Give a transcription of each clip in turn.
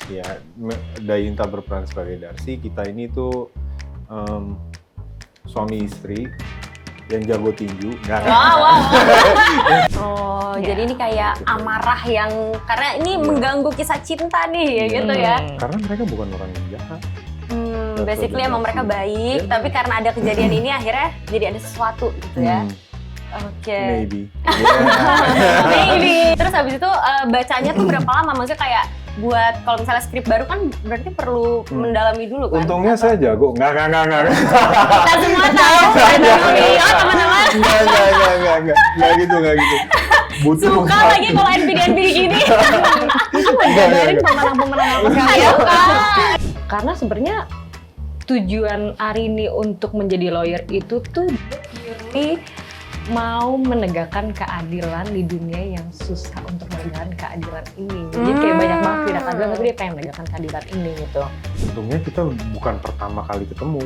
Ya, Dayinta berperan sebagai Darsi. Kita ini tuh suami istri yang jago tinju. Oh, jadi ini kayak amarah yang karena ini mengganggu kisah cinta nih, ya gitu ya. Karena mereka bukan orang yang jahat. Basically emang mereka baik, tapi karena ada kejadian ini akhirnya jadi ada sesuatu gitu ya. Oke. Maybe. Maybe. Terus habis itu bacanya tuh berapa lama? Maksudnya kayak buat kalau misalnya skrip baru kan berarti perlu mendalami dulu kan? Untungnya saya jago. Enggak. Kita semua tahu. Oh teman-teman. Enggak gitu. Butuh suka lagi kalau NPD gini. Itu ngajarin pemenang-pemenang apa sekali ya? Karena sebenarnya tujuan Arini untuk menjadi lawyer itu tuh mau menegakkan keadilan di dunia yang susah untuk menegakkan keadilan ini. Jadi kayak banyak banget tidak keadilan, tapi dia pengen menegakkan keadilan ini gitu. Untungnya kita bukan pertama kali ketemu.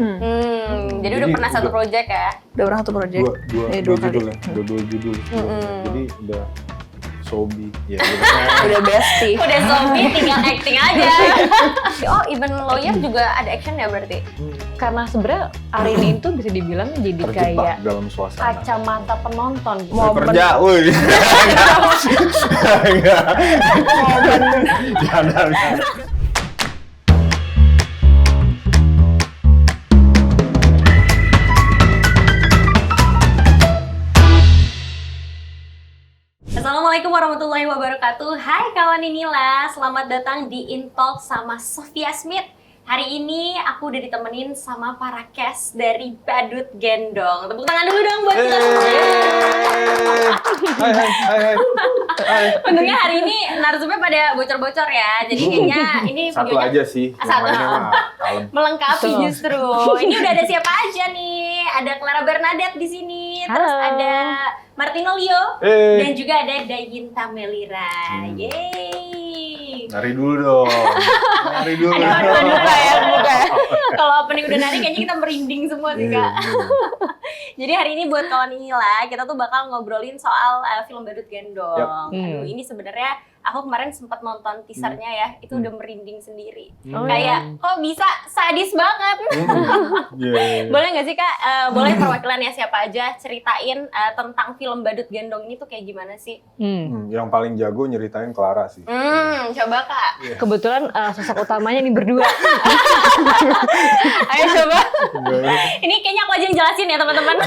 Jadi udah pernah satu project ya? Udah pernah satu project. Dua judul ya. Dua judul. Jadi udah sobi. Ya, Udah bestie. Udah zombie tinggal acting aja. Oh, even lawyer juga ada action ya berarti? Karena sebenarnya Arini itu bisa dibilang jadi terjebak kayak dalam suasana. kacamata penonton. Mau kerja, woi. Jangan. Assalamualaikum warahmatullahi wabarakatuh. Hai kawan Inila, selamat datang di Intalk sama Sofia Smith. Hari ini aku udah ditemenin sama para cast dari Badut Gendong. Tepuk tangan dulu dong buat kita semua. Hai. Untungnya hari ini narasumnya pada bocor-bocor ya. Jadi kayaknya ini Satu videonya aja sih. Satu. Yang lainnya mah kalem. melengkapi justru. Ini udah ada siapa aja nih? Ada Clara Bernadette di sini, terus Halo. ada Martino Leo, Hey. dan juga ada Dayinta Melira. Yeay. Nari dulu dong. Nari dulu. Aduh, Buka ya. Kalau opening udah nari kayaknya kita merinding semua sih Kak. Jadi hari ini buat kawan Inila, kita tuh bakal ngobrolin soal film Badut Gendong. Aduh, ini sebenarnya aku kemarin sempat nonton teasernya ya, itu udah merinding sendiri. Kayak kok bisa sadis banget. Boleh nggak sih Kak, boleh perwakilannya siapa aja ceritain tentang film Badut Gendong ini tuh kayak gimana sih? Yang paling jago nyeritain Clara sih. Coba Kak. Kebetulan sosok utamanya nih berdua. Ayo coba. Ini kayaknya aku aja yang jelasin ya teman-teman.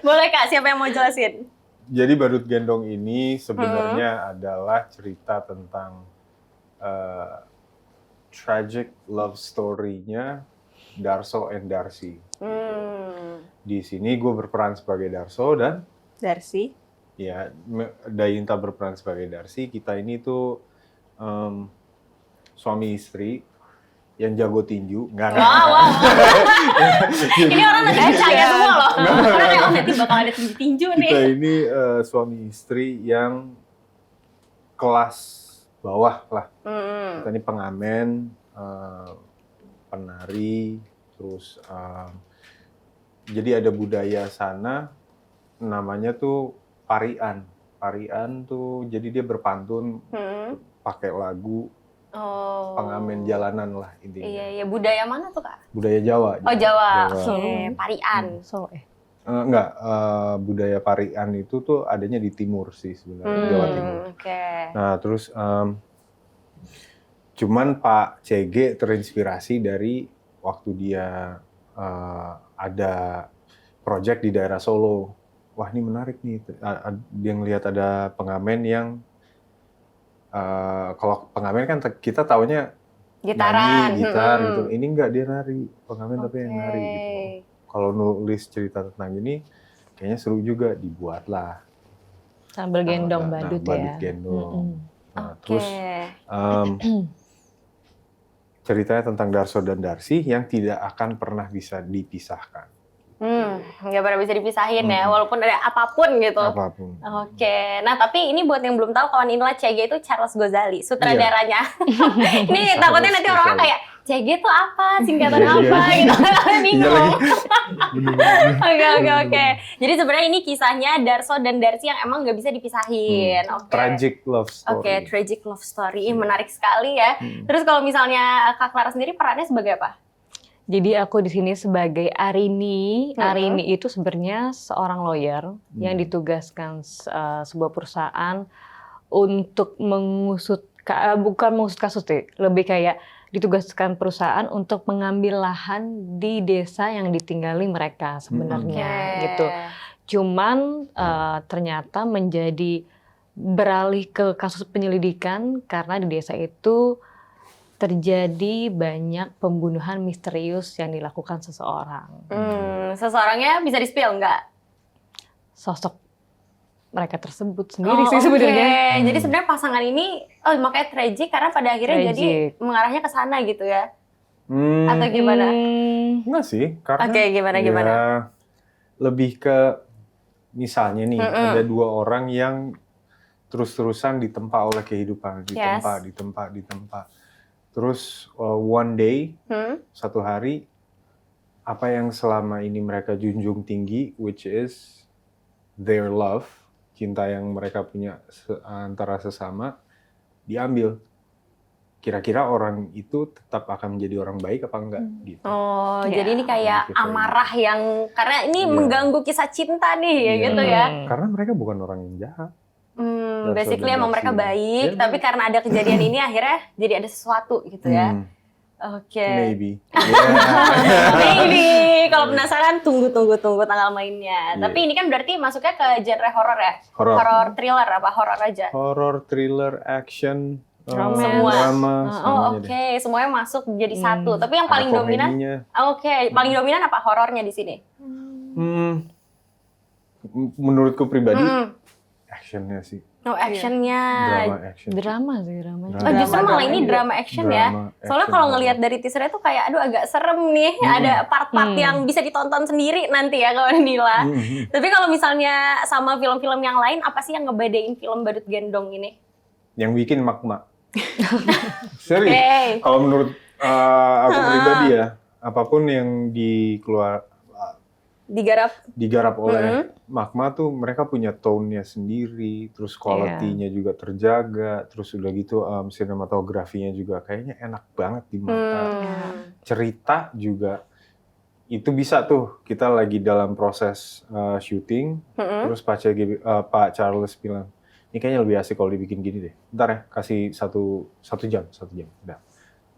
Boleh Kak, siapa yang mau jelasin? Jadi Badut Gendong ini sebenarnya adalah cerita tentang tragic love story-nya Darso and Darsi. Di sini gue berperan sebagai Darso dan Darsi. ya Dayinta berperan sebagai Darsi. Kita ini tuh suami istri yang jago tinju. Wow. Ini orang lagi percaya semua loh. Orang kayak nanti bakal ada tinju-tinju nih. Kita ini suami istri yang kelas bawah lah. Kita ini pengamen, penari, terus jadi ada budaya sana namanya tuh parian. Parian tuh jadi dia berpantun pakai lagu. Pengamen jalanan lah intinya. Iya, budaya mana tuh Kak? Budaya Jawa. Oh Jawa. Jawa. Oke, parian. Enggak, budaya parian itu tuh adanya di timur sih sebenarnya, Jawa Timur. Oke. Nah terus cuman Pak CG terinspirasi dari waktu dia ada project di daerah Solo. Wah ini menarik nih, dia ngelihat ada pengamen yang kalau pengamen kan kita taunya Gitaran. nyanyi, gitar gitu. Ini enggak, dia nari, pengamen tapi yang nari gitu. Kalau nulis cerita tentang ini, kayaknya seru juga, dibuatlah. Sambil gendong badut ya. Badut Gendong. Nah, Oke. terus ceritanya tentang Darso dan Darsi yang tidak akan pernah bisa dipisahkan. Nggak pernah bisa dipisahin ya, walaupun ada apapun gitu. Apapun. Oke, nah tapi ini buat yang belum tahu kawan Inla CG itu Charles Gozali, sutradaranya. Ini takutnya nanti orang kayak CG tuh apa? Singkatan Iya, apa? iya. Gitu. Iya Bingung. lagi. Oke. Jadi sebenarnya ini kisahnya Darso dan Darsi yang emang nggak bisa dipisahin. Oke. Tragic love story. Oke, tragic love story. Menarik sekali ya. Terus kalau misalnya Kak Clara sendiri perannya sebagai apa? Jadi aku di sini sebagai Arini. Arini itu sebenarnya seorang lawyer yang ditugaskan sebuah perusahaan untuk bukan mengusut kasus deh, lebih kayak ditugaskan perusahaan untuk mengambil lahan di desa yang ditinggali mereka sebenarnya gitu. Cuman ternyata beralih ke kasus penyelidikan karena di desa itu terjadi banyak pembunuhan misterius yang dilakukan seseorang. Seseorangnya bisa di-spill nggak? Sosok mereka tersebut sendiri sih sebenarnya. Jadi sebenarnya pasangan ini makanya tragic karena pada akhirnya jadi mengarahnya ke sana gitu ya. Atau gimana? Enggak sih, karena gimana? Ya, lebih ke misalnya nih ada dua orang yang terus-terusan ditempa oleh kehidupan, ditempa. Terus one day, satu hari, apa yang selama ini mereka junjung tinggi, which is their love, cinta yang mereka punya antara sesama, diambil. Kira-kira orang itu tetap akan menjadi orang baik apa enggak? Gitu. Jadi ini kayak amarah yang, karena ini mengganggu kisah cinta nih, gitu ya. Karena mereka bukan orang yang jahat. Basically emang mereka baik, tapi karena ada kejadian ini akhirnya jadi ada sesuatu gitu ya. Oke. Maybe. Maybe. Kalau penasaran tunggu tanggal mainnya. Tapi ini kan berarti masuknya ke genre horor ya? Horor thriller apa horor aja? Horor, thriller, action, semua. drama, Semuanya masuk jadi satu. Tapi yang paling dominan? Paling dominan apa horornya di sini? Menurutku pribadi, actionnya sih. Actionnya. Drama sih. Justru malah ini drama action ya. Soalnya kalau ngelihat dari teasernya tuh kayak aduh agak serem nih. Ada part-part yang bisa ditonton sendiri nanti ya kalau Nila. Tapi kalau misalnya sama film-film yang lain, apa sih yang ngebedain film Badut Gendong ini? Yang bikin Magma. Serius. Kalau menurut aku pribadi ya, apapun yang digarap oleh Magma tuh mereka punya tone-nya sendiri, terus quality-nya juga terjaga, terus udah gitu sinematografinya juga kayaknya enak banget di mata. Cerita juga itu bisa tuh kita lagi dalam proses syuting, terus Pak Charles bilang, ini kayaknya lebih asik kalau dibikin gini deh. Bentar ya, kasih satu jam. Udah.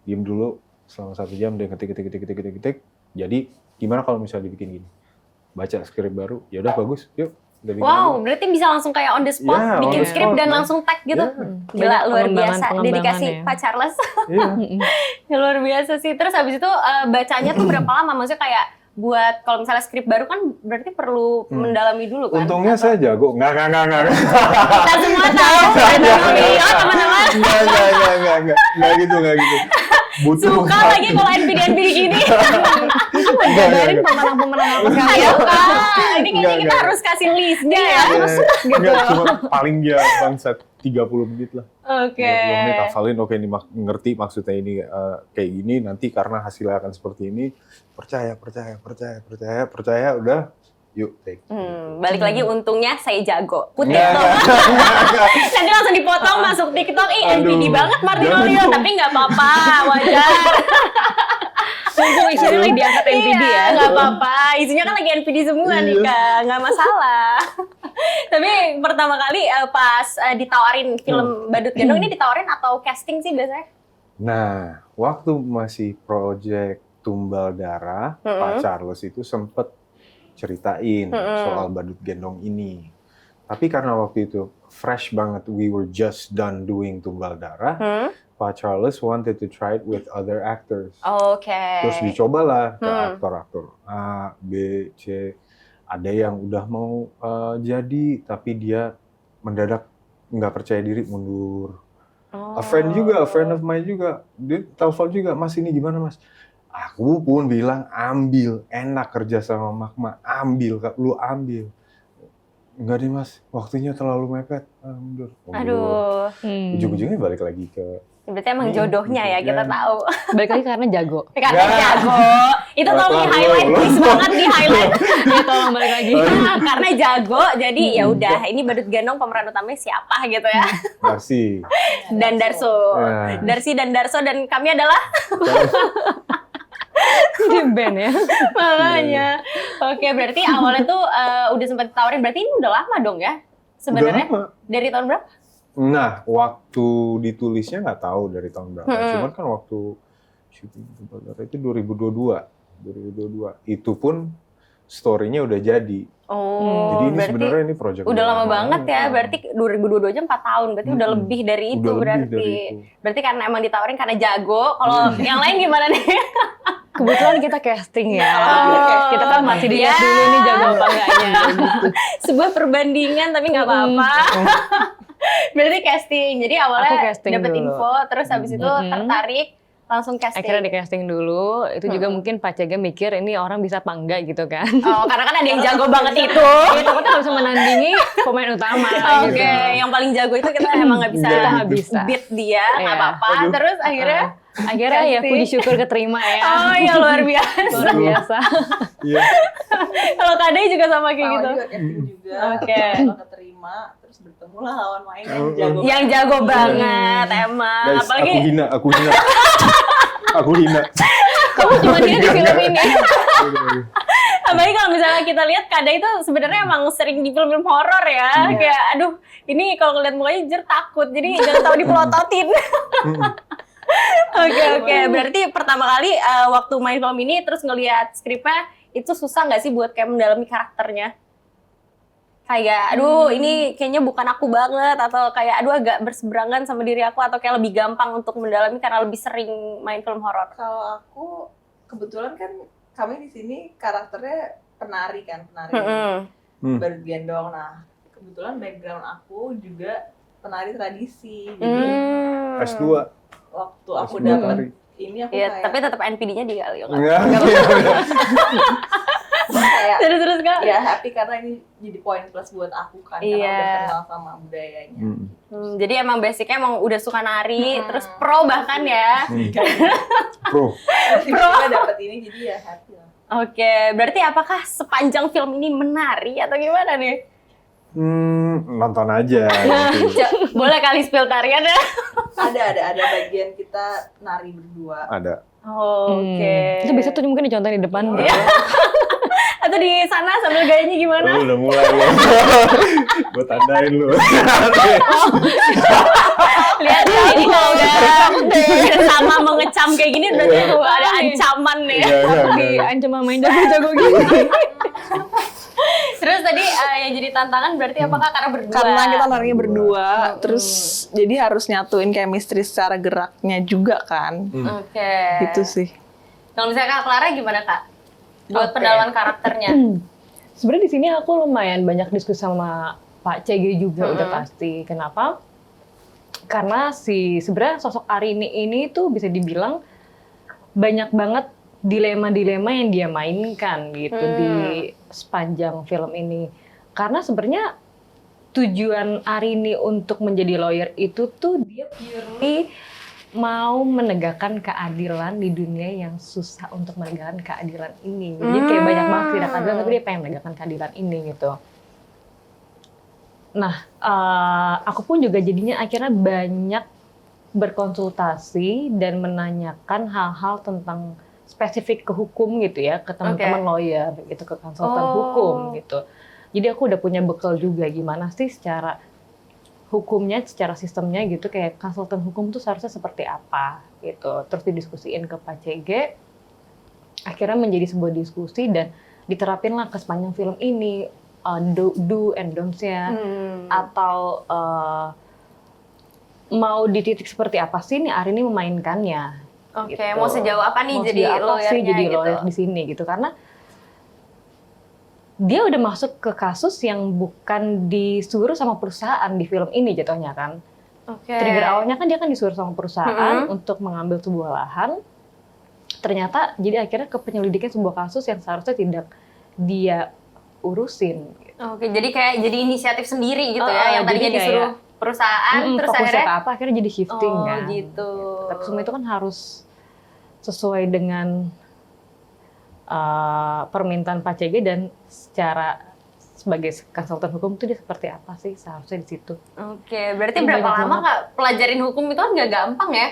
Diem dulu selama 1 jam, dia ketik. Jadi gimana kalau misalnya dibikin gini? Baca skrip baru, ya udah bagus, yuk. Berarti bisa langsung kayak on the spot, bikin skrip dan langsung tag gitu. Gila, luar biasa. Dedikasi Pak Charles. Luar biasa sih. Terus habis itu bacanya tuh berapa lama? Maksudnya kayak buat kalau misalnya skrip baru kan berarti perlu mendalami dulu kan? Untungnya saya jago. Nggak. Kita semua tahu. Teman-teman. Nggak gitu. Butuh. Suka lagi kalau NPD gini. Ngabarin pemenang-pemenang apa sekalian. Ini kayaknya kita harus kasih listnya ya. Nggak, cuma paling dia bangsat 30 menit lah. 30 menit hafalin, oke ini ngerti maksudnya ini kayak gini, nanti karena hasilnya akan seperti ini, percaya, udah, yuk take. Balik lagi untungnya saya jago. Putih tuh. Nanti langsung dipotong masuk TikTok, NPD banget Martinolio, tapi nggak apa-apa, wajar. Mumpung isunya lagi diangkat NPD ya. Nggak apa-apa, isunya kan lagi NPD semua nih Kak, nggak masalah. Tapi pertama kali pas ditawarin film Badut Gendong ini ditawarin atau casting sih biasanya? Nah, waktu masih project Tumbal Darah, Pak Charles itu sempet ceritain soal Badut Gendong ini. Tapi karena waktu itu fresh banget, we were just done doing Tumbal Darah, Pak Charles wanted to try it with other actors. Terus dicobalah ke aktor-aktor A, B, C. Ada yang udah mau jadi, tapi dia mendadak nggak percaya diri, mundur. A friend of mine juga, dia telepon juga, Mas ini gimana Mas? Aku pun bilang ambil, enak kerja sama Magma, ambil, lu ambil. Enggak deh Mas, waktunya terlalu mepet, mundur. Aduh. Ujung-ujungnya balik lagi ke Berarti emang jodohnya ya, kita tahu. Balik lagi karena jago. Karena jago. Itu tolong di highlight, please banget di highlight. Ya tolong balik lagi. Karena jago, jadi ya udah. Ini Badut Gendong pemeran utamanya siapa gitu ya? Darsi. Dan Darso. Ya. Darsi dan Darso dan kami adalah Di band ya. makanya. Oke, berarti awalnya tuh udah sempat ditawarin. Berarti ini udah lama dong ya? Sebenarnya Udah lama. dari tahun berapa? Nah, waktu ditulisnya nggak tahu dari tahun berapa. Cuman kan waktu syuting itu 2022. Itu pun story-nya udah jadi. Oh, Jadi ini berarti sebenarnya ini project udah lama banget ya. Berarti 2022 aja 4 tahun. Berarti udah lebih dari itu Udah lebih berarti. dari itu. Berarti karena emang ditawarin karena jago. Kalau yang lain gimana nih? Kebetulan kita casting ya. Oh, Kita kan masih dilihat ya. dulu nih jago apa enggaknya. Sebuah perbandingan tapi nggak apa-apa. Berarti casting. Jadi awalnya Aku casting dapet dulu. info, terus habis itu tertarik, langsung casting. Akhirnya di casting dulu, itu juga mungkin Pak Cega mikir ini orang bisa apa enggak gitu kan. Oh, karena kan ada yang jago banget itu. Iya, takutnya nggak bisa menandingi pemain utama Oke, gitu. yang paling jago itu kita emang nggak bisa, Nggak nggak bisa. beat dia, nggak Iya. apa-apa. Terus akhirnya, Akhirnya ya Casting. puji syukur keterima ya. oh ya luar biasa. Luar biasa. Iya. Kalau Kadai juga sama kayak Sama gitu. juga casting juga. Oke. Kalau keterima, terus bertemu lah lawan main yang jago. Yang jago banget emang. Guys, Apalagi aku hina. Aku hina. Kamu cuma dia di film ini. apalagi kalau misalnya kita lihat Kadai itu sebenarnya emang sering di film-film horor ya. Kayak aduh, ini kalau ngeliat mukanya jujur takut. Jadi jangan tahu dipelototin. Oke, berarti pertama kali waktu main film ini terus ngelihat skripnya itu susah nggak sih buat kayak mendalami karakternya? Kayak, aduh ini kayaknya bukan aku banget atau kayak aduh agak berseberangan sama diri aku atau kayak lebih gampang untuk mendalami karena lebih sering main film horor. Kalau aku kebetulan kan kami di sini karakternya penari kan, penari Badut Gendong. Nah, kebetulan background aku juga penari tradisi. Jadi S2. waktu aku S2 dapet tari. ini aku Iya, kayak tapi tetap NPD-nya di kali Enggak. kayak Terus Kak. ya happy karena ini jadi poin plus buat aku kan, karena Iya. udah kenal sama budayanya. Jadi emang basicnya emang udah suka nari, terus pro bahkan ya. Pro. Tiba-tiba dapet ini jadi ya happy lah. Oke, berarti apakah sepanjang film ini menari atau gimana nih? Nonton aja. Gitu. Boleh kali spill tarian ya? Ada bagian kita nari berdua. Ada. Oke. Itu bisa tuh mungkin dicontohin di depan. Iya. Atau di sana sambil gayanya gimana? Lu udah mulai lu. Gue tandain lu. Lihat ini kalau udah sama mengecam kayak gini berarti tuh ada ancaman nih. Tapi ancaman main jago-jago gitu. Terus tadi yang jadi tantangan berarti apakah karena berdua? Karena kita narinya berdua, terus jadi harus nyatuin chemistry secara geraknya juga kan. Oke. Gitu sih. Kalau misalnya Kak Clara gimana Kak? Buat Oke. pendalaman karakternya. Sebenarnya di sini aku lumayan banyak diskusi sama Pak CG juga udah pasti. Kenapa? Karena sebenarnya sosok Arini ini tuh bisa dibilang banyak banget dilema-dilema yang dia mainkan gitu di sepanjang film ini. Karena sebenarnya tujuan Arini untuk menjadi lawyer itu tuh dia purely mau menegakkan keadilan di dunia yang susah untuk menegakkan keadilan ini. Jadi kayak banyak banget ketidakadilan, tapi dia pengen menegakkan keadilan ini gitu. Nah, aku pun juga jadinya akhirnya banyak berkonsultasi dan menanyakan hal-hal tentang spesifik ke hukum gitu ya, ke teman-teman lawyer gitu, ke konsultan hukum gitu. Jadi aku udah punya bekal juga gimana sih secara hukumnya, secara sistemnya gitu, kayak konsultan hukum tuh seharusnya seperti apa gitu. Terus didiskusiin ke Pak CG, akhirnya menjadi sebuah diskusi dan diterapinlah ke sepanjang film ini do and don'ts-nya atau mau di titik seperti apa sih nih Arini memainkannya. Oke, Gitu. mau sejauh apa nih Mau jadi sejauh apa lawyernya sih jadi gitu? lawyer di sini gitu, karena dia udah masuk ke kasus yang bukan disuruh sama perusahaan di film ini jatuhnya kan. Oke. Trigger awalnya kan dia kan disuruh sama perusahaan untuk mengambil sebuah lahan. Ternyata jadi akhirnya ke penyelidikan sebuah kasus yang seharusnya tidak dia urusin. Oke, jadi kayak jadi inisiatif sendiri gitu ya, yang Jadi tadinya kayak disuruh perusahaan terus fokusnya akhirnya ke apa akhirnya jadi shifting oh kan. gitu. Tapi semua itu kan harus sesuai dengan permintaan Pak CG dan secara sebagai konsultan hukum itu dia seperti apa sih seharusnya di situ. Oke, berarti Ini berapa banyak lama banget. Kak pelajarin hukum itu kan nggak gampang ya?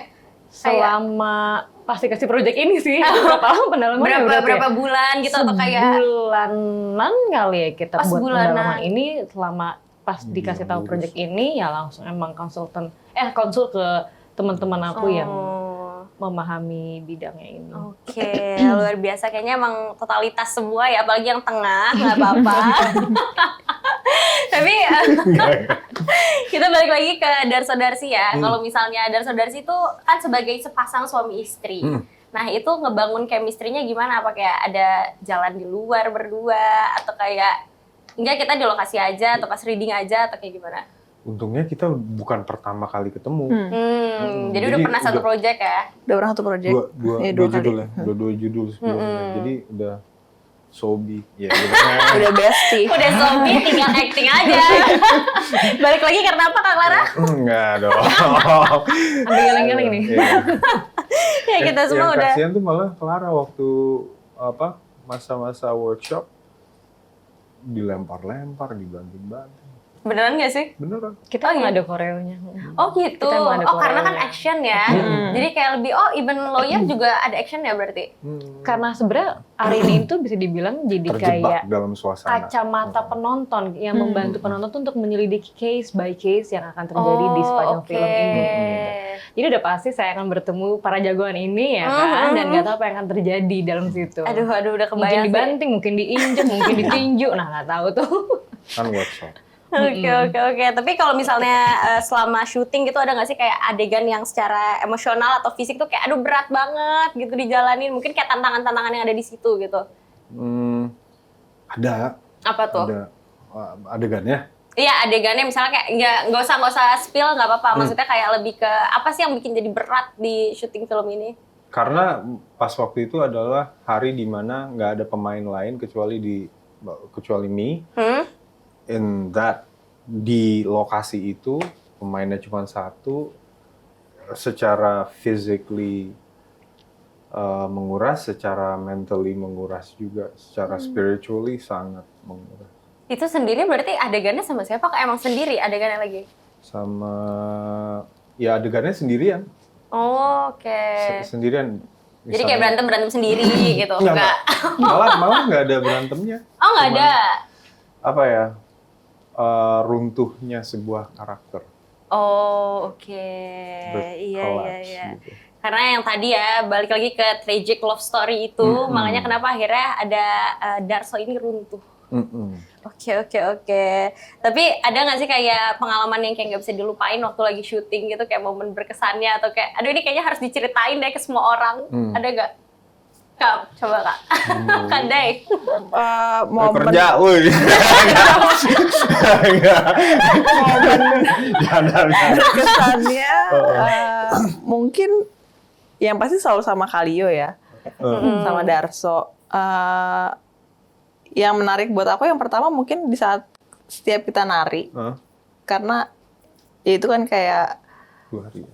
Selama pasti kasih proyek ini sih berapa lama pendalaman Berapa bulan gitu atau kayak sebulanan kali ya kita Pas buat bulanan. pendalaman ini selama pas dikasih tahu proyek ini ya langsung emang konsul ke teman-teman aku yang memahami bidangnya ini. Oke, luar biasa. Kayaknya emang totalitas semua ya, apalagi yang tengah, nggak apa-apa. Tapi kita balik lagi ke Darso Darsi ya. Kalau misalnya Darso Darsi itu kan sebagai sepasang suami istri. Nah itu ngebangun chemistry-nya gimana? Apa kayak ada jalan di luar berdua? Atau kayak, enggak kita di lokasi aja, atau pas reading aja, atau kayak gimana? Untungnya kita bukan pertama kali ketemu. Jadi udah pernah satu project ya? Udah pernah satu project. Dua Dua judul kali. ya, dua judul sebelumnya. Jadi udah sobi. Ya, Udah bestie. Udah zombie tinggal acting aja. Balik lagi karena apa Kak Clara? Enggak dong. Ambil geleng-geleng nih. Iya. Ya kita semua yang udah. kasihan tuh malah Clara waktu masa-masa workshop dilempar-lempar, dibanting-banting. Beneran nggak sih? Beneran. Kita Oh, emang iya. ada koreonya. Oh gitu. Kita emang ada Oh karena kan koreonya. action ya. Jadi kayak lebih even lawyer juga ada action ya berarti. Karena sebenarnya Arini itu bisa dibilang jadi Terjebak kayak dalam suasana. kacamata penonton yang membantu penonton tuh untuk menyelidiki case by case yang akan terjadi di sepanjang film ini. Jadi udah pasti saya akan bertemu para jagoan ini ya kan, dan nggak tahu apa yang akan terjadi dalam situ. Aduh udah Mungkin kebayang sih. dibanting, mungkin diinjek, mungkin ditinju, nah nggak tahu tuh. Kan workshop. Oke. Tapi kalau misalnya selama syuting gitu ada nggak sih kayak adegan yang secara emosional atau fisik tuh kayak aduh berat banget gitu dijalanin. Mungkin kayak tantangan-tantangan yang ada di situ gitu. Ada. Apa tuh? Ada adegannya. Iya adegannya misalnya kayak nggak usah spill nggak apa-apa. Maksudnya kayak lebih ke apa sih yang bikin jadi berat di syuting film ini? Karena pas waktu itu adalah hari dimana nggak ada pemain lain kecuali me. In that di lokasi itu pemainnya cuma satu, secara physically menguras, secara mentally menguras juga, secara spiritually sangat menguras. Itu sendiri berarti adegannya sama siapa? Kak emang sendiri adegannya lagi? Sama ya adegannya sendirian. Oh, oke. Sendirian. Jadi kayak berantem sendiri gitu? Enggak. Malah nggak ada berantemnya. Oh nggak ada? Apa ya? Runtuhnya sebuah karakter. Oh oke. Iya. Gitu. Karena yang tadi ya balik lagi ke tragic love story itu, makanya kenapa akhirnya ada Darso ini runtuh. Oke. Tapi ada nggak sih kayak pengalaman yang kayak nggak bisa dilupain waktu lagi syuting gitu, kayak momen berkesannya atau kayak, aduh ini kayaknya harus diceritain deh ke semua orang. Ada nggak? Kak, coba Kak. Kak Day. Momen Kerja, woi. kesannya mungkin yang pasti selalu sama Kalio ya, sama Darso. Yang menarik buat aku yang pertama mungkin di saat setiap kita nari, karena ya itu kan kayak 2 hari.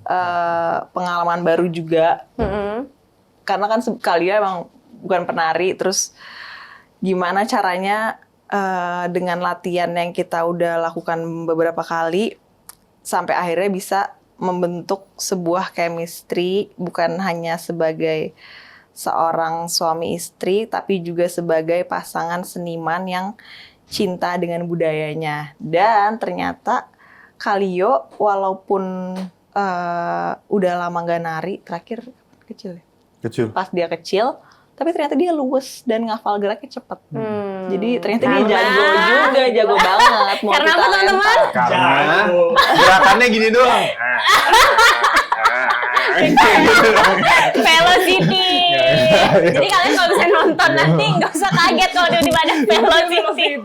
pengalaman baru juga. Karena kan Kalio emang bukan penari, terus gimana caranya dengan latihan yang kita udah lakukan beberapa kali sampai akhirnya bisa membentuk sebuah chemistry, bukan hanya sebagai seorang suami istri tapi juga sebagai pasangan seniman yang cinta dengan budayanya. Dan ternyata Kalio walaupun udah lama gak nari, terakhir kecil ya? Kecil. Pas dia kecil, tapi ternyata dia luwes dan ngafal geraknya cepet. Jadi ternyata dia jago banget. Karena apa teman-teman? Karena gerakannya gini doang. Velocity. Jadi kalian kalau bisa nonton nanti nggak usah kaget kalau dia ada velocity.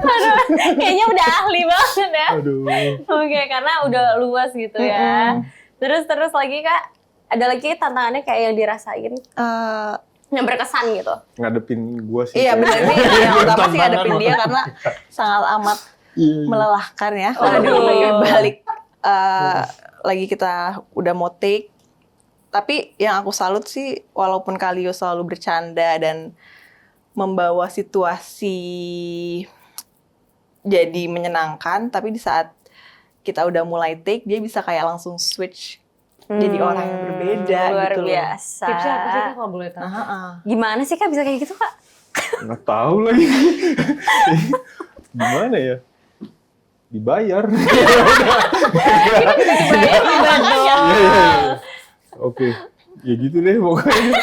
Aduh, kayaknya udah ahli banget ya. Aduh. Oke, karena udah luas gitu ya. Terus lagi Kak, ada lagi tantangannya kayak yang dirasain yang berkesan gitu. Ngadepin gua sih. Iya benar, ini yang utama sih ngadepin dia karena sangat amat melelahkan ya. Kalau balik lagi kita udah mau take. Tapi yang aku salut sih, walaupun Kalio selalu bercanda dan membawa situasi jadi menyenangkan, tapi di saat kita udah mulai take, dia bisa kayak langsung switch jadi orang yang berbeda luar gitu loh. biasa. Tipsnya apa sih Kak kalau boleh tahu? Gimana sih Kak bisa kayak gitu Kak? Nggak tahu lagi. Gimana ya? Dibayar. Oke. Ya gitu deh pokoknya.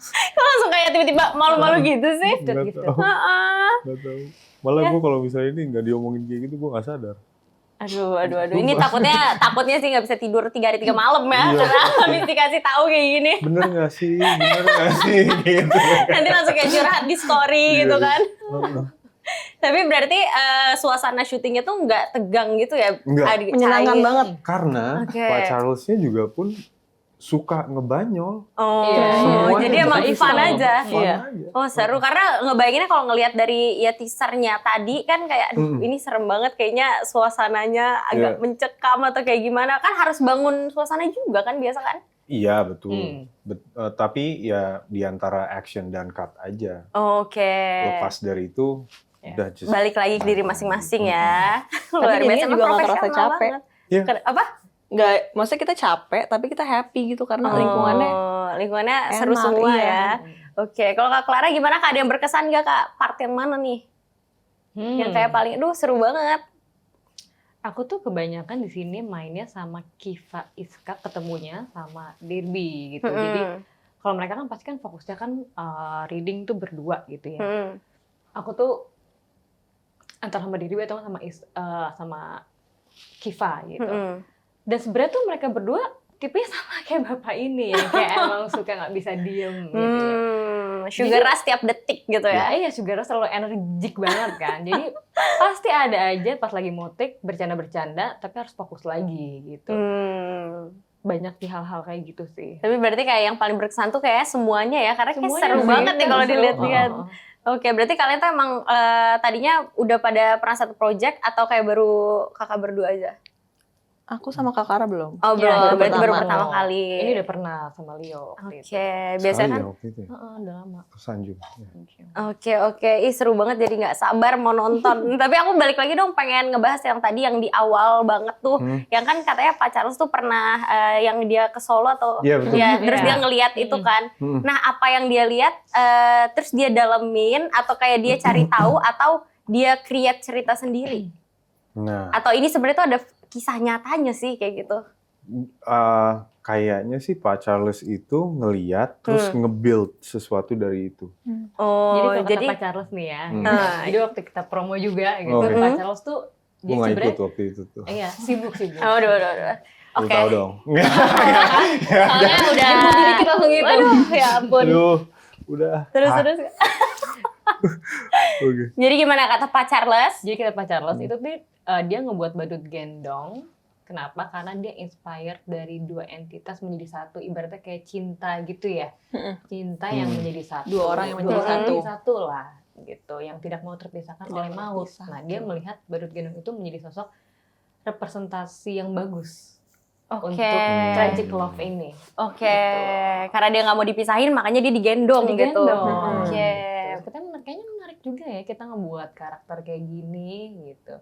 Kok langsung kayak tiba-tiba malu-malu gitu sih? Nggak tahu. Nggak tahu. Malah gue kalau misalnya ini nggak diomongin kayak gitu, gue nggak sadar. Aduh. Ini takutnya sih nggak bisa tidur 3 hari 3 malam ya. Karena habis dikasih tahu kayak gini. Bener nggak sih? Gitu. Nanti langsung kayak curhat di story gitu kan. Tapi berarti suasana syutingnya tuh nggak tegang gitu ya? Nggak. Menyenangkan banget. Karena Pak Charles-nya juga pun suka ngebanyol. Jadi emang fun aja. Fun aja. Oh seru, karena ngebayanginnya kalau ngelihat dari ya teasernya tadi kan kayak aduh ini serem banget kayaknya suasananya agak mencekam atau kayak gimana, kan harus bangun suasana juga kan biasa kan? Iya betul. Tapi ya di antara action dan cut aja. Oke. Lepas dari itu udah just balik lagi ke diri masing-masing ya. Luar Tapi biasa, jadinya juga nggak terasa profesional capek. banget. Iya. Apa? Nggak, maksudnya kita capek, tapi kita happy gitu karena lingkungannya seru enak, semua iya. ya. Oke, kalau Kak Clara gimana Kak? Ada yang berkesan nggak Kak? Part yang mana nih? Yang kayak paling, seru banget. Aku tuh kebanyakan di sini mainnya sama Kiva Iska, ketemunya sama Derby gitu. Jadi kalau mereka kan pasti kan fokusnya kan reading tuh berdua gitu ya. Aku tuh antara sama Derby atau sama Kiva gitu. Dan sebenarnya tuh mereka berdua tipenya sama kayak bapak ini ya, kayak emang suka nggak bisa diem gitu. Sugar rush tiap detik gitu ya? Iya, sugar rush selalu energik banget kan. Jadi pasti ada aja pas lagi mau take bercanda-bercanda, tapi harus fokus lagi gitu. Banyak di hal-hal kayak gitu sih. Tapi berarti kayak yang paling berkesan tuh kayak semuanya ya, karena kayak Semuanya seru sih, banget nih kalau seru. dilihat-lihat. Oke, berarti kalian tuh emang tadinya udah pada pernah satu project atau kayak baru kakak berdua aja? Aku sama Kak Kara belum. Oh belum, berarti baru pertama. pertama kali. Ini udah pernah sama Leo. Oke, biasanya kan. waktu itu ya. Udah lama. Ke Sanjung. Ya. Oke, ih seru banget jadi nggak sabar mau nonton. Tapi aku balik lagi dong pengen ngebahas yang tadi yang di awal banget tuh, yang kan katanya Pak Charles tuh pernah yang dia ke Solo atau Iya, betul. terus dia ngelihat itu kan. Nah apa yang dia lihat terus dia dalemin atau kayak dia cari tahu atau dia create cerita sendiri? Nah, Atau ini sebenarnya tuh ada kisah nyatanya sih kayak gitu? kayaknya sih Pak Charles itu ngeliat terus nge-build sesuatu dari itu. Oh, Jadi Pak Charles nih ya. Jadi waktu kita promo juga gitu, Oke. Pak Charles tuh Gue dia nggak sebenarnya ikut waktu itu tuh. iya sibuk. Aduh. Lu Oke. tahu dong. Soalnya udah. Dikit langsung gitu. Aduh, ya ampun. Aduh, udah. Terus. Oke. Jadi gimana kata Pak Charles? Jadi kita Pak Charles itu tuh dia ngebuat badut gendong. Kenapa? Karena dia inspired dari dua entitas menjadi satu. Ibaratnya kayak cinta gitu ya. Cinta yang menjadi satu. Dua orang yang menjadi menjadi satu. satu lah gitu. Yang tidak mau terpisahkan Tidak oleh mau maut. terpisah. Nah dia melihat badut gendong itu menjadi sosok representasi yang bagus. Oke. Untuk tragic love ini. Oke. Karena dia nggak mau dipisahin, makanya dia digendong, gitu. Digendong. Oke. Kayaknya menarik juga ya kita ngebuat karakter kayak gini gitu.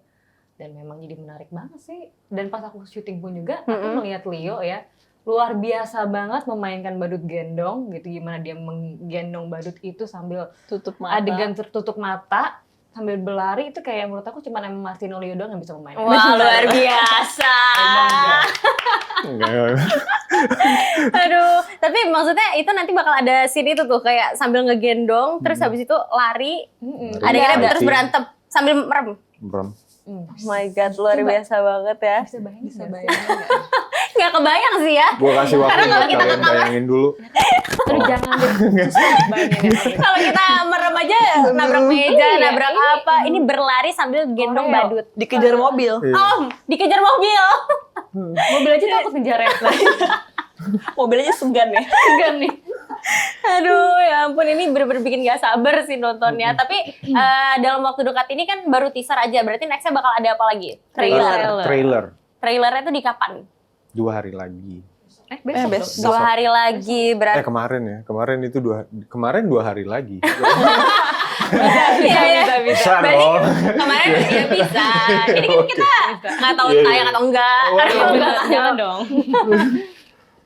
Dan memang jadi menarik banget sih. Dan pas aku syuting pun juga, aku melihat Leo ya, luar biasa banget memainkan badut gendong gitu. Gimana dia menggendong badut itu sambil Tutup mata. adegan tertutup mata, sambil berlari, itu kayak menurut aku cuma Martino Leo doang yang bisa memainkan. Wah, luar biasa. Enggak. Aduh, tapi maksudnya itu nanti bakal ada scene itu tuh kayak sambil ngegendong, terus habis itu lari, adegannya terus berantem sambil merem. Bram. Oh my God, luar biasa banget ya. Bisa bayangin nggak? Nggak kebayang sih ya. Gue kasih waktu Karena kalau buat kita kalian bayangin dulu. Aduh, jangan deh. Bayangin ya. Kalau kita merem aja, nabrak meja, nabrak apa, ini berlari sambil gendong Koreo. badut. Dikejar mobil. Om, dikejar mobil. Mobil aja takut ngejar ya. Mobilnya segan ya. Enggak nih. Aduh, ya ampun, ini bener-bener bikin gak sabar sih nontonnya. Tapi dalam waktu dekat ini kan baru teaser aja, berarti nextnya bakal ada apa lagi? Trailer. Trailernya tuh di kapan? 2 hari lagi. Besok. 2 hari lagi, berarti. Kemarin ya, kemarin 2 hari lagi. Iya. Bisa Berarti dong. kemarin ya bisa. Ini kan kita nggak tahu Iya, tayang atau enggak. Jangan dong.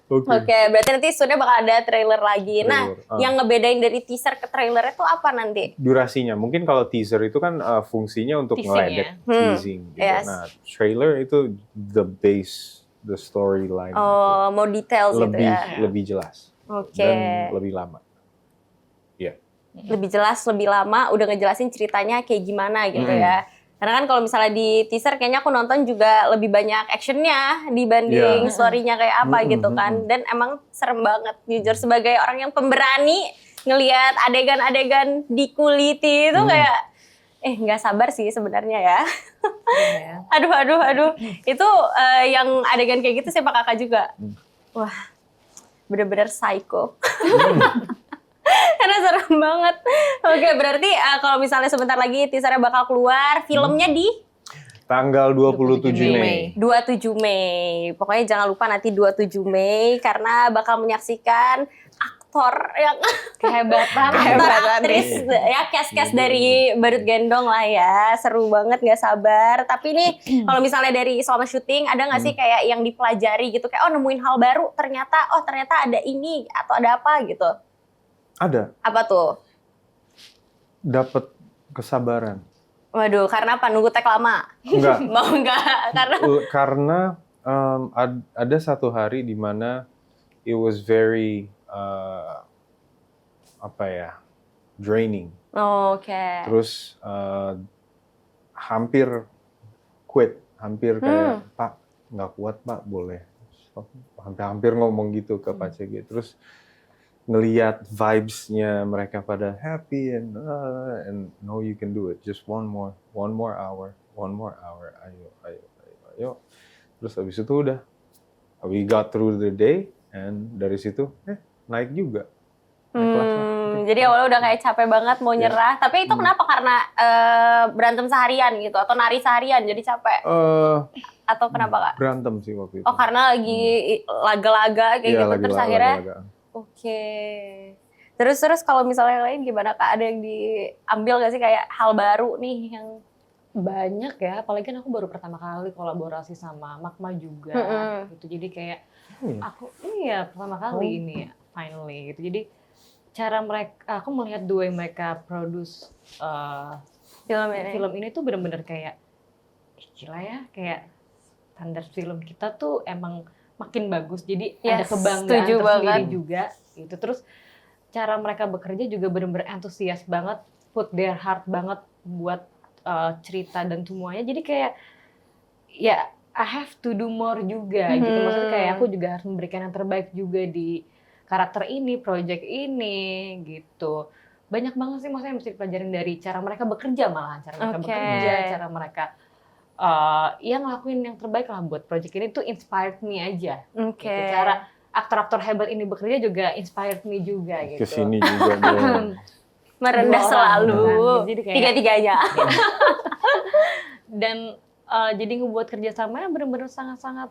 Oke, berarti nanti sudah bakal ada trailer lagi. Nah, Trailer, yang ngebedain dari teaser ke trailernya tuh apa nanti? Durasinya, mungkin kalau teaser itu kan fungsinya untuk Teasing ngeledek, teasing. Gitu. Yes. Nah, trailer itu the base, the storyline. Oh, mau details gitu ya. Lebih jelas Oke. dan lebih lama. Lebih jelas, lebih lama, udah ngejelasin ceritanya kayak gimana gitu ya. Karena kan kalau misalnya di teaser kayaknya aku nonton juga lebih banyak actionnya dibanding story-nya kayak apa gitu kan. Dan emang serem banget jujur sebagai orang yang pemberani ngelihat adegan-adegan dikuliti itu kayak nggak sabar sih sebenarnya ya. Aduh. Itu yang adegan kayak gitu siapa kakak juga? Wah, bener-bener psycho. Karena serem banget. Oke, berarti kalau misalnya sebentar lagi teasernya bakal keluar, filmnya di Tanggal 27 Mei. 27 Mei. Pokoknya jangan lupa nanti 27 Mei karena bakal menyaksikan aktor yang Kehebatan. aktris ya, cast dari Badut Gendong lah ya. Seru banget, nggak sabar. Tapi nih kalau misalnya dari selama syuting ada nggak sih kayak yang dipelajari gitu, kayak nemuin hal baru, ternyata ada ini atau ada apa gitu? Ada. Apa tuh? Dapat kesabaran. Waduh, karena apa? Nunggu tag lama? Enggak. Mau enggak? Karena ada satu hari di mana it was very draining. Oke. Terus hampir quit, hampir kayak Pak nggak kuat Pak, boleh. Hampir ngomong gitu ke Pak CG. Terus ngelihat vibes-nya mereka pada happy and no, you can do it, just one more hour, ayo. Terus habis itu udah, we got through the day and dari situ naik juga. Jadi awalnya udah kayak capek banget mau nyerah, tapi itu kenapa? Karena berantem seharian gitu atau nari seharian jadi capek? Atau kenapa Kak? Berantem sih waktu itu. Oh, karena lagi laga-laga kayak gitu terus akhirnya. Laga-laga. Oke. Terus kalau misalnya yang lain gimana Kak? Ada yang diambil gak sih kayak hal baru nih yang Banyak ya, apalagi kan aku baru pertama kali kolaborasi sama Magma juga gitu. Jadi kayak aku pertama kali ini finally gitu. Jadi cara mereka, aku melihat the way mereka produce film ini tuh bener-bener kayak gila ya, kayak standar film kita tuh emang makin bagus, jadi ada kebanggaan tersendiri juga gitu. Terus cara mereka bekerja juga benar-benar antusias banget, put their heart banget buat cerita dan semuanya. Jadi kayak ya I have to do more juga gitu. Maksudnya kayak aku juga harus memberikan yang terbaik juga di karakter ini, project ini gitu. Banyak banget sih maksudnya yang mesti dipelajarin dari cara mereka bekerja, malahan cara mereka bekerja, cara mereka ngelakuin yang terbaik lah buat project ini tuh inspired me aja. Gitu. Cara aktor-aktor hebat ini bekerja juga inspired me juga gitu. Kesini juga dong. Merendah selalu. Jadi kayak tiga-tiganya. Dan jadi ngebuat kerjasamanya benar-benar sangat-sangat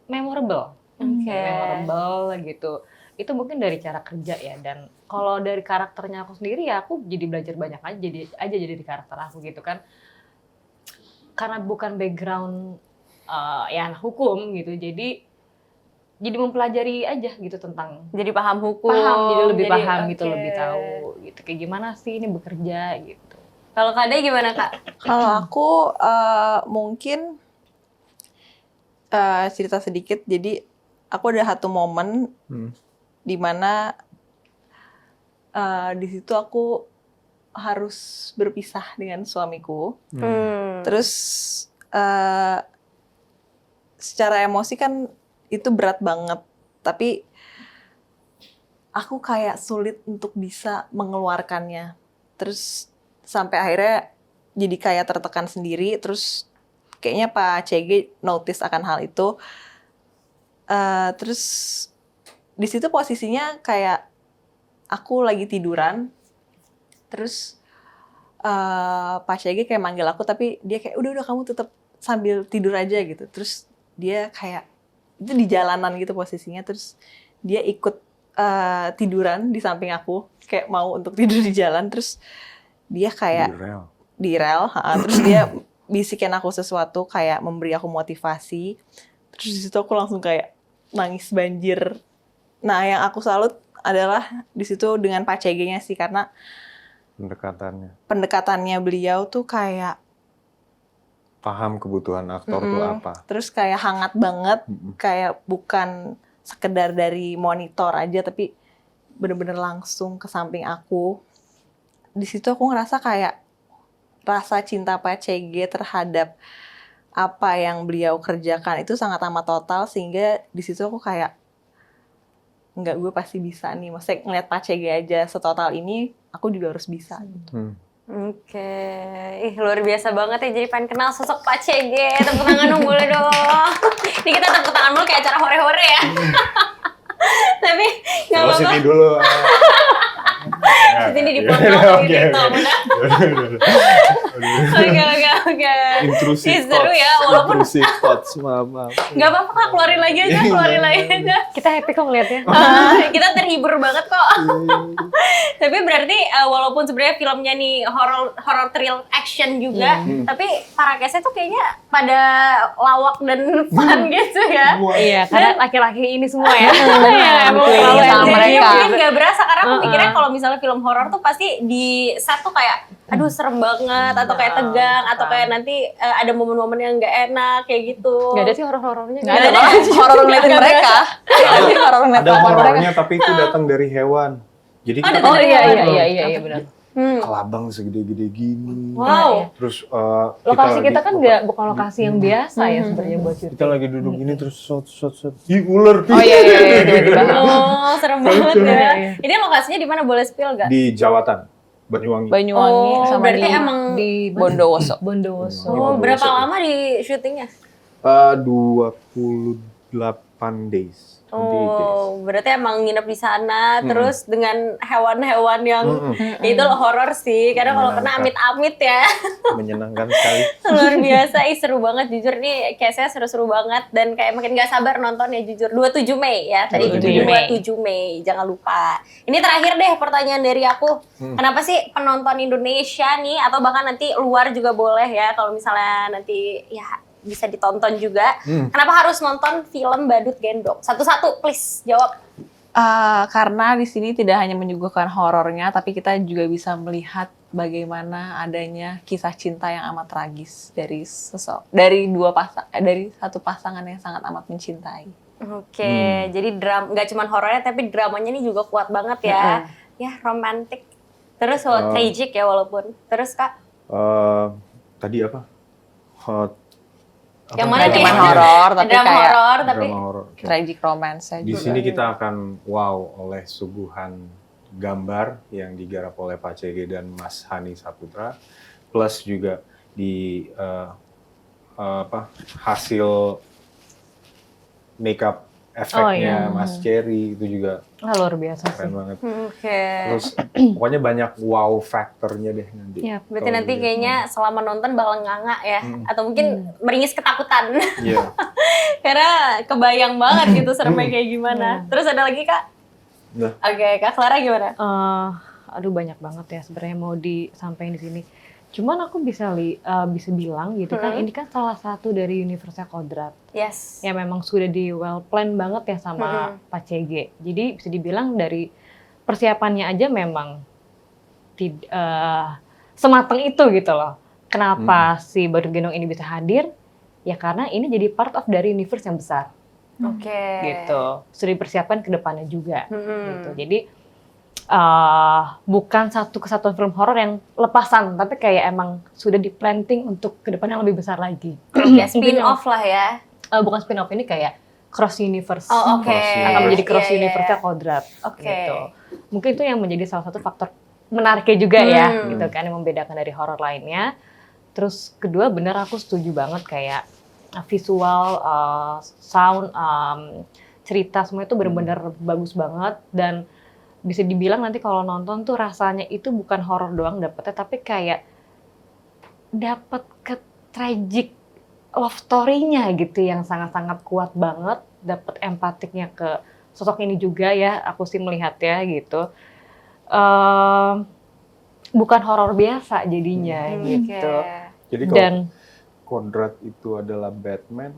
memorable. Memorable gitu. Itu mungkin dari cara kerja ya. Dan kalau dari karakternya aku sendiri ya aku jadi belajar banyak aja jadi di karakter aku gitu kan. Karena bukan background anak hukum gitu, jadi mempelajari aja gitu tentang. Jadi paham hukum. Jadi lebih paham gitu, lebih tahu gitu kayak gimana sih ini bekerja gitu. Kalau Kak Day gimana Kak? Kalau aku mungkin cerita sedikit. Jadi aku ada satu momen di mana di situ aku harus berpisah dengan suamiku. Terus secara emosi kan itu berat banget. Tapi aku kayak sulit untuk bisa mengeluarkannya. Terus sampai akhirnya jadi kayak tertekan sendiri. Terus kayaknya Pak CG notice akan hal itu. Terus di situ posisinya kayak aku lagi tiduran, terus Pak CG kayak manggil aku, tapi dia kayak udah kamu tetap sambil tidur aja gitu. Terus dia kayak itu di jalanan gitu posisinya, terus dia ikut tiduran di samping aku, kayak mau untuk tidur di jalan. Terus dia kayak di rel, terus dia bisikin aku sesuatu kayak memberi aku motivasi. Terus di situ aku langsung kayak nangis banjir. Nah, yang aku salut adalah di situ dengan Pak CG-nya sih, karena pendekatannya beliau tuh kayak paham kebutuhan aktor tuh apa. Terus kayak hangat banget, kayak bukan sekedar dari monitor aja, tapi bener-bener langsung ke samping aku. Di situ aku ngerasa kayak rasa cinta Pak CG terhadap apa yang beliau kerjakan itu sangat amat total, sehingga di situ aku kayak enggak, gue pasti bisa nih. Maksudnya ngeliat Pak CG aja setotal ini, aku juga harus bisa gitu. Oke, luar biasa banget ya, jadi pengen kenal sosok Pak CG. Tepuk tangan dong, boleh dong. Ini kita tepuk tangan dulu kayak acara hore-hore ya. Tapi nggak apa-apa. Sini dulu. Sini dipotong gitu. Oke. Intrusive Seru ya, walaupun thoughts, maaf. nggak apa-apa Kak, keluarin lagi aja. Kita happy kok ngeliatnya. Kita terhibur banget kok. Tapi berarti walaupun sebenarnya filmnya nih horror thrill action juga, tapi para cast-nya tuh kayaknya pada lawak dan fun gitu ya. Iya, karena laki-laki ini semua ya. Emang betul, selalu sama yang mereka. Mungkin nggak berasa karena aku mikirnya kalau misalnya film horor tuh pasti di set tuh kayak aduh serem banget, atau kayak tegang, atau kayak nanti ada momen-momen yang nggak enak kayak gitu. Nggak ada sih horor-horornya. Nggak ada horor ngeliatin mereka. Horor ngeliatin Ada mereka. horornya tapi itu datang dari hewan. Jadi kita datang dari Iya benar. kelabang segede-gede gini. Wow. Terus Lokasi kita kan bukan lokasi yang biasa ya sebenarnya buat syuting. kita lagi duduk gini terus shot. Ih, ular. Oh iya. Oh, serem banget ya. Iya. Ini lokasinya di mana, boleh spill nggak? Di Jawatan, Banyuwangi. Banyuwangi Oh, sama berarti emang di Bondowoso. Bondowoso. Oh, berapa lama di syutingnya? 28 days. 28 days. Oh, berarti emang nginep di sana, terus dengan hewan-hewan yang itu loh horor sih. Karena kalau kena amit-amit ya. Menyenangkan sekali. Luar biasa, seru banget jujur nih, case-nya seru-seru banget dan kayak makin gak sabar nonton ya jujur. 27 Mei ya, tadi 27 Mei, jangan lupa. Ini terakhir deh pertanyaan dari aku. Kenapa sih penonton Indonesia nih atau bahkan nanti luar juga boleh ya kalau misalnya nanti ya bisa ditonton juga. Kenapa harus nonton film Badut Gendong? Satu-satu please jawab. Karena di sini tidak hanya menyuguhkan horornya, tapi kita juga bisa melihat bagaimana adanya kisah cinta yang amat tragis dari satu pasangan yang sangat amat mencintai. Oke, jadi nggak cuma horornya tapi dramanya ini juga kuat banget ya. Ya, romantis. Terus tragic ya walaupun. Terus Kak? Tadi apa? Yang mana nih? Cuman horor, tapi Drama kayak horor tapi Drama horor. Oke. tragic romance Di sini kita akan wow oleh suguhan gambar yang digarap oleh Pak CG dan Mas Hani Saputra, plus juga di hasil makeup efeknya Mas Cherry itu juga Luar biasa sih. keren banget. Oke. Terus pokoknya banyak wow faktornya deh nanti. Iya, Berarti Kalau nanti dilihat. kayaknya selama nonton bakal nganga ya, atau mungkin meringis ketakutan. Iya. Karena kebayang banget gitu seremnya kayak gimana. Terus ada lagi Kak? Udah. Oke, Kak Clara gimana? Aduh banyak banget ya sebenarnya mau disampaikan di sini. Cuman aku bisa bilang gitu kan, ini kan salah satu dari universe-nya Kodrat. Yes. Ya memang sudah di well plan banget ya sama Pak CG. Jadi bisa dibilang dari persiapannya aja memang semateng itu gitu loh. Kenapa si Badut Gendong ini bisa hadir? Ya karena ini jadi part of dari universe yang besar. Oke. Gitu. Sudah dipersiapkan ke depannya juga. Gitu. Jadi bukan satu kesatuan film horor yang lepasan, tapi kayak emang sudah di-planting untuk ke depan yang lebih besar lagi. Ya, spin-off lah ya. Bukan spin-off, ini kayak cross universe. Oh, oke. Akan menjadi cross Iya, iya, universe-nya iya. Kodrat. Oke. Gitu. Mungkin itu yang menjadi salah satu faktor menariknya juga ya, gitu kan, yang membedakan dari horor lainnya. Terus kedua, bener aku setuju banget kayak visual, sound, cerita semua itu benar-benar bagus banget dan bisa dibilang nanti kalau nonton tuh rasanya itu bukan horor doang dapetnya, tapi kayak dapet ke tragic love story-nya gitu yang sangat-sangat kuat banget, dapet empatiknya ke sosok ini juga ya, aku sih melihatnya gitu. Bukan horor biasa jadinya gitu. Jadi kalau Dan Conrad itu adalah Batman,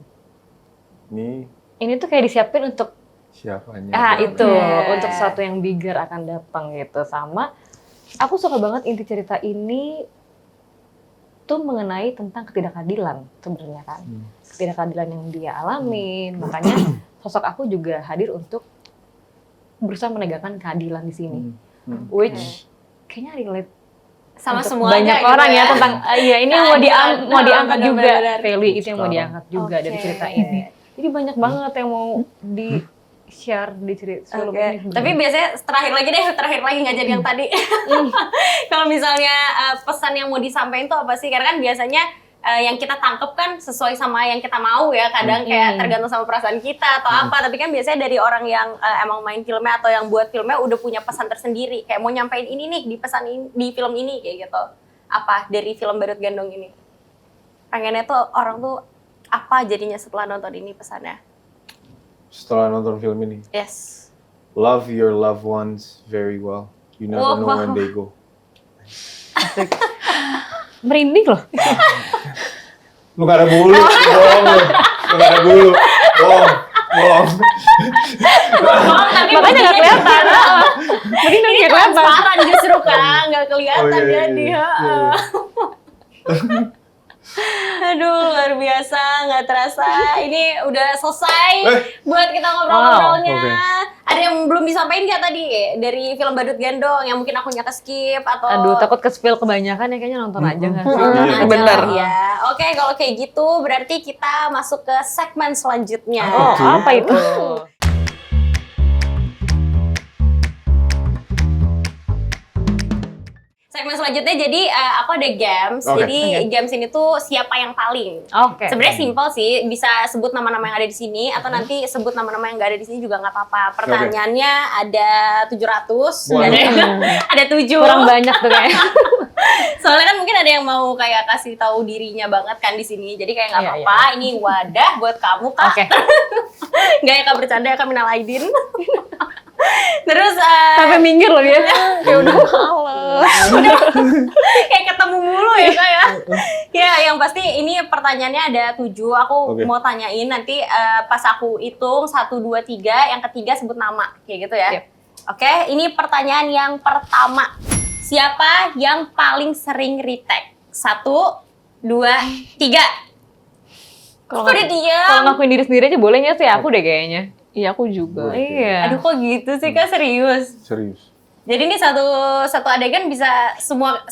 ini tuh kayak disiapin untuk siapanya? itu untuk sesuatu yang bigger akan datang gitu. Sama aku suka banget inti cerita ini tuh mengenai tentang ketidakadilan sebenarnya kan. Ketidakadilan yang dia alamin. Makanya sosok aku juga hadir untuk berusaha menegakkan keadilan di sini. Which kayaknya relate sama untuk semuanya banyak gitu orang ya tentang ini yang mau diangkat juga. benar-benar. Value itu yang mau diangkat juga dari cerita ini. Jadi banyak banget yang mau di-share di cerita film ini. Tapi biasanya terakhir lagi nggak jadi yang tadi. Kalau misalnya pesan yang mau disampaikan tuh apa sih? Karena kan biasanya yang kita tangkep kan sesuai sama yang kita mau ya. Kadang kayak tergantung sama perasaan kita atau apa. Tapi kan biasanya dari orang yang emang main filmnya atau yang buat filmnya udah punya pesan tersendiri. Kayak mau nyampein ini nih di pesan ini, di film ini kayak gitu. Apa dari film Badut Gendong ini? Pengennya tuh orang tuh apa jadinya setelah nonton ini pesannya? Setelah nonton film ini, Yes. love your loved ones very well. You never know when they go. Merinding loh. Lu gak ada bulu, bohong lu. Lu gak ada bulu, bohong. Makanya nggak kelihatan. Mending nggak kelihatan. Transparan justru kan, nggak kelihatan jadi. Aduh, luar biasa, nggak terasa. Ini udah selesai buat kita ngobrol-ngobrolnya. Ada yang belum disampaikan nggak tadi dari film Badut Gendong yang mungkin aku nyata skip atau? Aduh, takut ke-spill kebanyakan ya, kayaknya nonton aja nggak sih? Bener. Ya, oke kalau kayak gitu berarti kita masuk ke segmen selanjutnya. Oh, apa itu? Segmen selanjutnya jadi aku ada games. Jadi games ini tuh siapa yang paling. Oke. Sebenarnya simpel sih, bisa sebut nama-nama yang ada di sini atau nanti sebut nama-nama yang nggak ada di sini juga nggak apa-apa. Pertanyaannya ada 700, ada 7. Kurang banyak tuh kayaknya. Soalnya kan mungkin ada yang mau kayak kasih tahu dirinya banget kan di sini. Jadi kayak nggak apa-apa. Ini wadah buat kamu, Kak. Oke. Nggak ya Kak, bercanda ya Kak, minal aidin. Terus Sampai minggir loh dia. Ya udah males. kayak ketemu mulu ya Kak ya. Ya yang pasti ini pertanyaannya ada 7. Aku mau tanyain nanti pas aku hitung 1, 2, 3, yang ketiga sebut nama kayak gitu ya. Oke, ini pertanyaan yang pertama. Siapa yang paling sering retake? 1, 2, 3. Kalau udah diam. Kalau ngakuin diri sendiri aja bolehnya sih aku deh kayaknya. Iya, aku juga. Iya. Aduh kok gitu sih Kak, serius? Serius. Jadi ini satu adegan bisa semua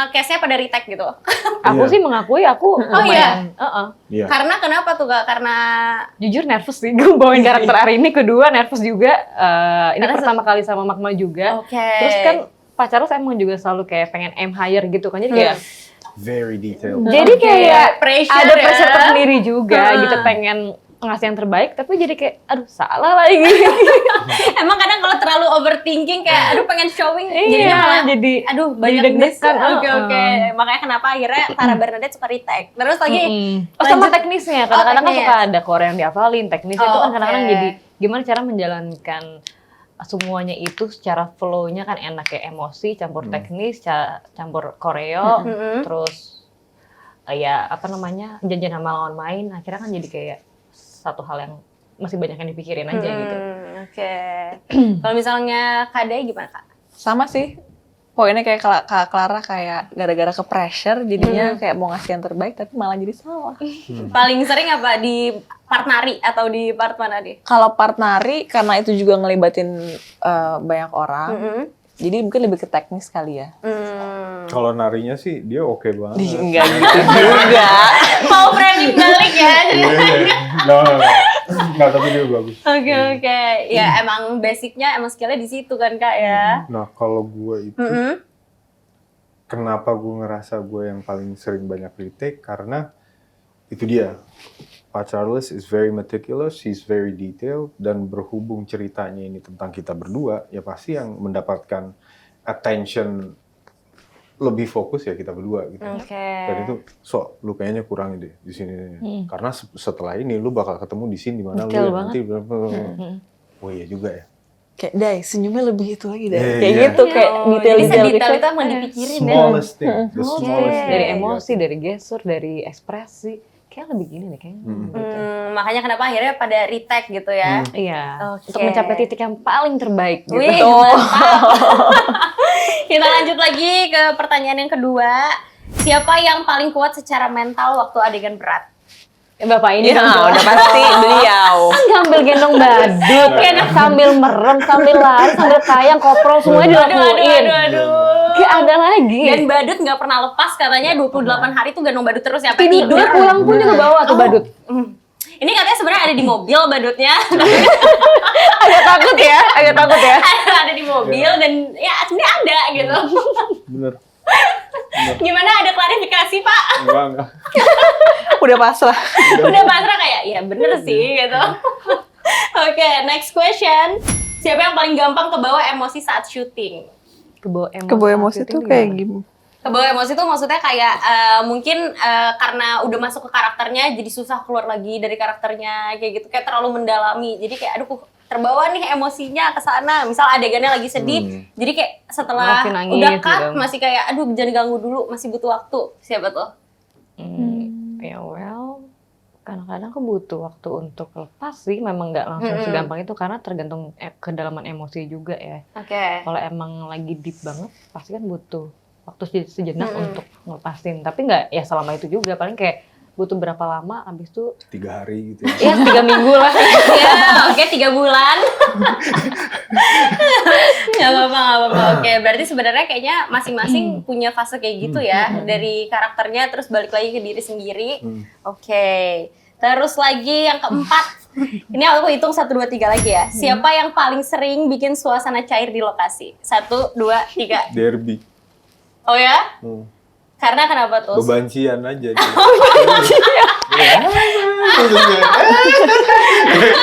case-nya pada retake gitu. Aku sih mengakui aku lumayan. Iya. Karena kenapa tuh Kak? Karena Jujur nervous sih gue bawain karakter hari ini. Kedua nervous juga. Ini pertama kali sama Magma juga. Terus kan pacarnya saya emang juga selalu kayak pengen aim higher gitu kan. Jadi kayak Very detailed. jadi kayak pressure ada ya. pressure tersendiri juga gitu, pengen ngasih yang terbaik tapi jadi kayak aduh salah lagi. emang kadang kalau terlalu overthinking kayak aduh pengen showing jadinya malah jadi aduh banyak miss. deg-degan. Oke. Makanya kenapa akhirnya Tara Bernadette suka retake. Terus lagi sama teknisnya kadang-kadang kan teknis. suka ada Korea yang dihafalin, teknisnya itu kan kadang-kadang jadi gimana cara menjalankan semuanya itu secara flow-nya kan enak ya, emosi campur teknis campur koreo terus ya apa namanya janjian sama lawan main, akhirnya kan jadi kayak satu hal yang masih banyak yang dipikirin aja gitu. Oke. Kalau misalnya Kak Day gimana Kak? Sama sih. Poinnya kayak Kak Clara kayak gara-gara ke pressure jadinya kayak mau ngasih yang terbaik tapi malah jadi salah. Paling sering apa di part nari atau di part mana nih? Kalau part nari karena itu juga ngelibatin banyak orang. Jadi mungkin lebih ke teknis kali ya. Kalau narinya sih dia oke banget. Enggak gitu juga. Mau framing balik ya. Nggak, tapi dia bagus. Oke. Ya emang basicnya emang skillnya di situ kan Kak ya. Nah kalau gue itu, kenapa gue ngerasa gue yang paling sering banyak retake? Karena itu dia, Pak Charles is very meticulous, he's very detailed, dan berhubung ceritanya ini tentang kita berdua, ya pasti yang mendapatkan attention lebih fokus ya kita berdua gitu. Dan itu, lu kayaknya kurang deh di sini. Karena setelah ini lu bakal ketemu di sini dimana lu Detail ya nanti oh iya juga ya. Kayak Dai, senyumnya lebih itu lagi Dai. Kayak Kayak gitu, kayak detail-detail detail gitu. itu emang dipikirin ya. Smallest thing, the smallest thing. Dari emosi, dari gestur, dari ekspresi. Kayak lebih gini deh kayaknya. Makanya kenapa akhirnya pada retake gitu ya. Iya. Oke. Untuk mencapai titik yang paling terbaik gitu. Wih, mantap. Kita lanjut lagi ke pertanyaan yang kedua. Siapa yang paling kuat secara mental waktu adegan berat? Bapak ini Iya, dong. udah pasti beliau. Sambil gendong badut, sambil merem, sambil lari, sambil kayang, koprol, semuanya dilakuin. Aduh. Gak ada lagi. Dan badut nggak pernah lepas, katanya 28 hari tuh gendong badut terus ya. Tidur, dia pulang pun juga bawa tuh badut. Ini katanya sebenarnya ada di mobil badutnya. Agak takut ya. Ada di mobil dan ya sebenarnya ada gitu. Bener. Gimana, ada klarifikasi Pak? Enggak. Udah pasrah. Udah pasrah kayak, ya bener sih gitu. Oke, next question. Siapa yang paling gampang kebawa emosi saat syuting? Kebawa emosi tuh kayak gimana? Kebawa emosi tuh maksudnya kayak mungkin karena udah masuk ke karakternya jadi susah keluar lagi dari karakternya kayak gitu, kayak terlalu mendalami. Jadi kayak aduh terbawa nih emosinya ke sana. Misal adegannya lagi sedih, jadi kayak setelah nangis, udah cut gitu. masih kayak aduh jangan ganggu dulu, masih butuh waktu. Siapa tuh? Ya kadang-kadang aku butuh waktu untuk lepas sih, memang nggak langsung segampang itu karena tergantung kedalaman emosi juga ya. Oke. Kalau emang lagi deep banget, pasti kan butuh waktu sejenak untuk ngelepasin. Tapi nggak ya selama itu juga, paling kayak butuh berapa lama, habis itu 3 hari gitu ya. ya 3 minggu lah. Ya, oke 3 bulan. Gak apa-apa. Oke, berarti sebenarnya kayaknya masing-masing punya fase kayak gitu ya. Dari karakternya terus balik lagi ke diri sendiri. Oke. Terus lagi yang keempat. Ini aku hitung 1, 2, 3 lagi ya. Siapa yang paling sering bikin suasana cair di lokasi? 1, 2, 3. Derby. Oh ya? Karena kenapa tuh? Bebancian aja.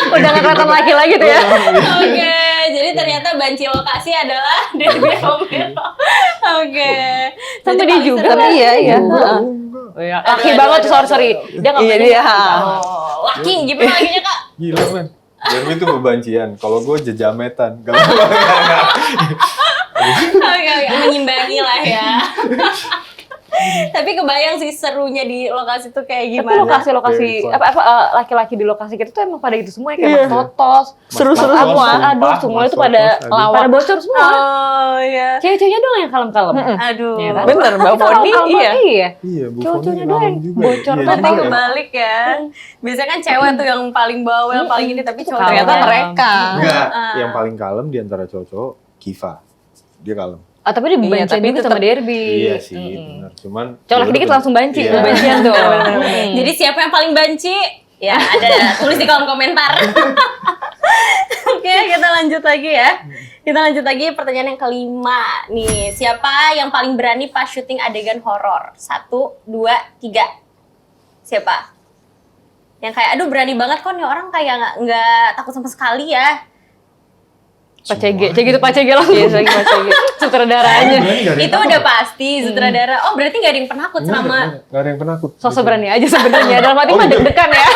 Udah nggak kelihatan laki-laki tuh ya. Oke, jadi ternyata banci lokasi adalah Derby Romero. Oke. Sampai dia juga. Tapi iya. Oh, ya. Laki banget tuh, sorry. Dia nggak Iya, pengen. dia. Oh, laki gimana lakinya Kak? Gila men. Derby itu bebancian. Kalau gue jejametan. Oke, menyimbangi lah ya. Tapi kebayang sih serunya di lokasi tuh kayak Tapi gimana. lokasi-lokasi Very fun. laki-laki di lokasi kita tuh emang pada gitu semua ya, kayak Mas Totos, Seru-seru Mas semua. Totos, Aduh, sumpah, semua Mas itu pada Totos, aduh. pada bocor semua. Oh iya. Cewek-ceweknya doang yang kalem-kalem. Aduh. Iya kan? Bener, Mbak Kita Foni, kalem-kalem, iya. Iya. Iya, Bu Cowok-cowoknya Foni doang ngalem juga. bocor Iya banget. Tapi juga ya. kebalik ya. Biasanya kan cewek tuh yang paling bawel, paling ini, tapi cowok Ternyata Kalem. mereka. Enggak, yang paling kalem di antara cowok-cowok Kiva. Dia kalem. Tapi dia Iya, bebancian tapi juga sama tetep- Derby. Iya sih, benar. Cuman Cowok laki dikit langsung banci, Iya. bebancian tuh. Jadi siapa yang paling banci? Ya ada, tulis di kolom komentar. Oke, kita lanjut lagi ya. Kita lanjut lagi pertanyaan yang kelima. Nih, siapa yang paling berani pas syuting adegan horor? 1, 2, 3. Siapa? Yang kayak, aduh berani banget kok nih orang kayak nggak takut sama sekali ya. Pak CG itu Pak CG langsung. Iya, lagi Pak CG. Sutradaranya. Itu udah pasti sutradara. Oh berarti nggak ada yang penakut selama Nggak ada yang penakut. Sosok berani aja sebenarnya. Dalam hati mah gitu. deg-degan ya.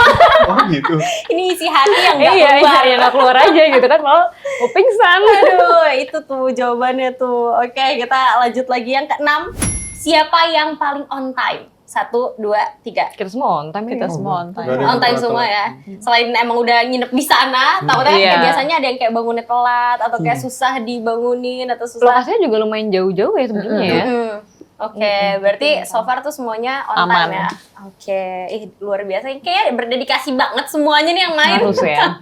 Oh gitu. ini isi hati yang nggak Iya, keluar. yang nggak keluar aja gitu kan, malah mau pingsan. Aduh, itu tuh jawabannya tuh. Oke, kita lanjut lagi yang ke-6. Siapa yang paling on time? 1, 2, 3. Kita semua on time. Kita semua on time. Nggak ada yang On time telat. semua ya. Selain emang udah nginep di sana, takutnya Iya. kayak biasanya ada yang kayak bangunnya telat atau kayak susah dibangunin atau susah. Lokasinya juga lumayan jauh-jauh ya sebenarnya ya. Oke, berarti so far tuh semuanya on Aman. time ya. Oke, luar biasa. Kayak berdedikasi banget semuanya nih yang main. Harus ya.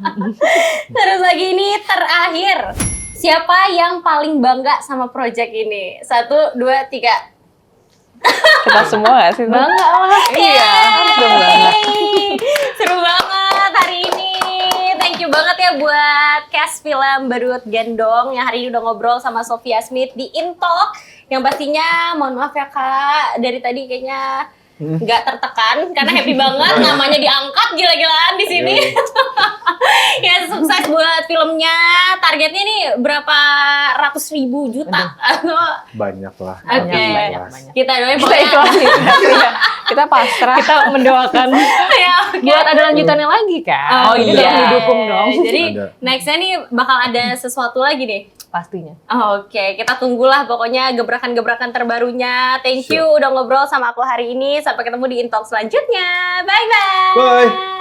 Terus lagi ini terakhir. Siapa yang paling bangga sama project ini? 1, 2, 3. Kita semua gak sih? Bangga lah. Iya, harus dong bangga. Yeay, seru banget hari ini. Thank you banget ya buat cast film Badut Gendong yang hari ini udah ngobrol sama Sophia Smith di Intalk. Yang pastinya mohon maaf ya Kak, dari tadi kayaknya nggak tertekan karena happy banget, namanya diangkat gila-gilaan di sini. Ya sukses buat filmnya. Targetnya nih berapa ratus ribu juta? Banyak lah. Oke. Banyak. Kita doain Kita pokoknya. ikhlasin. Kita pasrah. Kita mendoakan Ya, oke. buat ada lanjutannya lagi kan. Oh Ini iya. dong didukung dong. Jadi Ada. nextnya nih bakal ada sesuatu lagi nih. Pastinya. Oke, kita tunggulah pokoknya gebrakan-gebrakan terbarunya. Thank you udah ngobrol sama aku hari ini. Sampai ketemu di Intalk selanjutnya. Bye-bye. Bye.